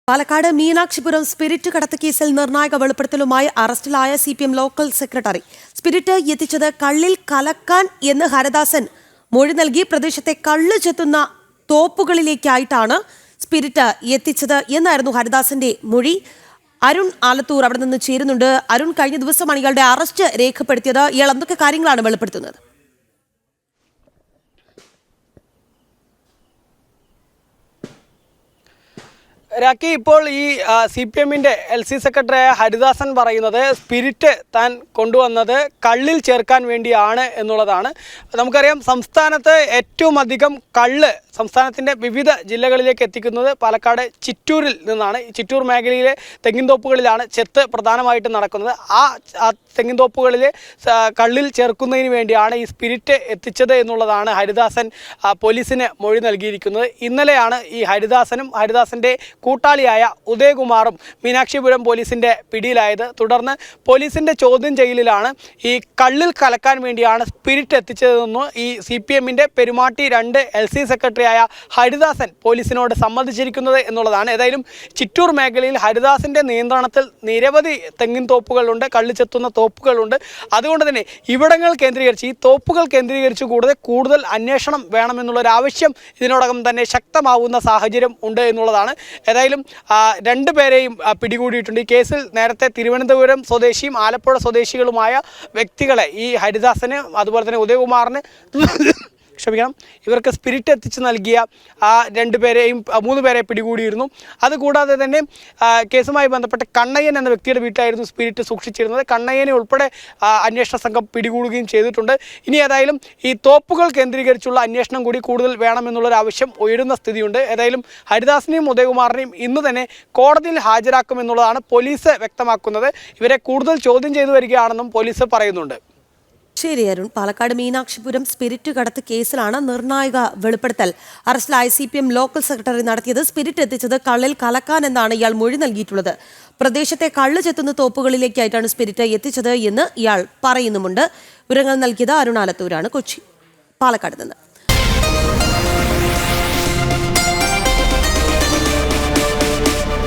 Palakkad Meenakshipuram spirit കടത്ത് കേസിൽ നിർണായക വെളിപ്പെടുത്തലുമായി അറസ്റ്റിലായ CPM ലോക്കൽ സെക്രട്ടറി. സ്പിരിറ്റ് എത്തിച്ചത് കള്ളിൽ കലക്കാൻ എന്ന് ഹരിദാസൻ മൊഴി നൽകി. പ്രദേശത്തെ കള്ള് ചെത്തുന്ന തോപ്പുകളിലേക്കായിട്ടാണ് സ്പിരിറ്റ് എത്തിച്ചത് എന്നായിരുന്നു ഹരിദാസന്റെ മൊഴി. അരുൺ ആലത്തൂർ അവിടെ നിന്ന് ചേരുന്നുണ്ട്. അരുൺ, കഴിഞ്ഞ ദിവസമാണ് ഇയാളുടെ അറസ്റ്റ് രേഖപ്പെടുത്തിയത്. ഇയാൾ എന്തൊക്കെ കാര്യങ്ങളാണ് വെളിപ്പെടുത്തുന്നത്? രാഖി, ഇപ്പോൾ ഈ CPMന്റെ LC സെക്രട്ടറിയായ ഹരിദാസൻ പറയുന്നത് സ്പിരിറ്റ് താൻ കൊണ്ടുവന്നത് കള്ളിൽ ചേർക്കാൻ വേണ്ടിയാണ് എന്നുള്ളതാണ്. നമുക്കറിയാം, സംസ്ഥാനത്ത് ഏറ്റവും അധികം കള്ള് സംസ്ഥാനത്തിൻ്റെ വിവിധ ജില്ലകളിലേക്ക് എത്തിക്കുന്നത് പാലക്കാട് ചിറ്റൂരിൽ നിന്നാണ്. ചിറ്റൂർ മേഖലയിലെ തെങ്ങിൻതോപ്പുകളിലാണ് ചെത്ത് പ്രധാനമായിട്ടും നടക്കുന്നത്. ആ തെങ്ങിൻതോപ്പുകളിൽ കള്ളിൽ ചേർക്കുന്നതിന് വേണ്ടിയാണ് ഈ സ്പിരിറ്റ് എത്തിച്ചത് എന്നുള്ളതാണ് ഹരിദാസൻ പോലീസിന് മൊഴി നൽകിയിരിക്കുന്നത്. ഇന്നലെയാണ് ഈ ഹരിദാസൻ്റെ കൂട്ടാളിയായ ഉദയകുമാറും മീനാക്ഷിപുരം പോലീസിൻ്റെ പിടിയിലായത്. തുടർന്ന് പോലീസിൻ്റെ ചോദ്യം ചെയ്യലിലാണ് ഈ കള്ളിൽ കലക്കാൻ വേണ്ടിയാണ് സ്പിരിറ്റ് എത്തിച്ചതെന്ന് ഈ CPMന്റെ പെരുമാട്ടി 2 LC സെക്രട്ടറിയായ ഹരിദാസൻ പോലീസിനോട് സമ്മതിച്ചിരിക്കുന്നത് എന്നുള്ളതാണ്. ഏതായാലും ചിറ്റൂർ മേഖലയിൽ ഹരിദാസിൻ്റെ നിയന്ത്രണത്തിൽ നിരവധി തെങ്ങിൻ തോപ്പുകളുണ്ട്, കള്ളി ചെത്തുന്ന തോപ്പുകളുണ്ട്. അതുകൊണ്ട് തന്നെ ഇവിടങ്ങൾ കേന്ദ്രീകരിച്ച്, ഈ തോപ്പുകൾ കേന്ദ്രീകരിച്ച് കൂടുതൽ അന്വേഷണം വേണമെന്നുള്ളൊരാവശ്യം ഇതിനോടകം തന്നെ ശക്തമാവുന്ന സാഹചര്യം ഉണ്ട് എന്നുള്ളതാണ്. ഏതായാലും 2 പേരെയും പിടികൂടിയിട്ടുണ്ട്. ഈ കേസിൽ നേരത്തെ തിരുവനന്തപുരം സ്വദേശിയും ആലപ്പുഴ സ്വദേശികളുമായ വ്യക്തികളെ ഈ ഹരിദാസന് അതുപോലെ തന്നെ ഉദയകുമാറിന് ഇവർക്ക് സ്പിരിറ്റ് എത്തിച്ച് നൽകിയ 3 പേരെ പിടികൂടിയിരുന്നു. അതുകൂടാതെ തന്നെ കേസുമായി ബന്ധപ്പെട്ട് കണ്ണയ്യൻ എന്ന വ്യക്തിയുടെ വീട്ടിലായിരുന്നു സ്പിരിറ്റ് സൂക്ഷിച്ചിരുന്നത്. കണ്ണയ്യനെ ഉൾപ്പെടെ അന്വേഷണ സംഘം പിടികൂടുകയും ചെയ്തിട്ടുണ്ട്. ഇനി ഏതായാലും ഈ തോപ്പുകൾ കേന്ദ്രീകരിച്ചുള്ള അന്വേഷണം കൂടി കൂടുതൽ വേണമെന്നുള്ളൊരാവശ്യം ഉയരുന്ന സ്ഥിതിയുണ്ട്. ഏതായാലും ഹരിദാസിനെയും ഉദയകുമാറിനെയും ഇന്ന് തന്നെ കോടതിയിൽ ഹാജരാക്കുമെന്നുള്ളതാണ് പോലീസ് വ്യക്തമാക്കുന്നത്. ഇവരെ കൂടുതൽ ചോദ്യം ചെയ്തു വരികയാണെന്നും പോലീസ് പറയുന്നുണ്ട്. ശരി അരുൺ, പാലക്കാട് മീനാക്ഷിപുരം സ്പിരിറ്റ് കടത്ത് കേസിലാണ് നിർണായക വെളിപ്പെടുത്തൽ അറസ്റ്റിലായ CPM ലോക്കൽ സെക്രട്ടറി നടത്തിയത്. സ്പിരിറ്റ് എത്തിച്ചത് കള്ളിൽ കലക്കാൻ എന്നാണ് ഇയാൾ മൊഴി നൽകിയിട്ടുള്ളത്. പ്രദേശത്തെ കള്ള് ചെത്തുന്ന തോപ്പുകളിലേക്കായിട്ടാണ് സ്പിരിറ്റ് എത്തിച്ചത് എന്ന് ഇയാൾ പറയുന്നുമുണ്ട്. വിവരങ്ങൾ നൽകിയത് അരുൺ ആലത്തൂരാണ്, പാലക്കാട് നിന്ന്.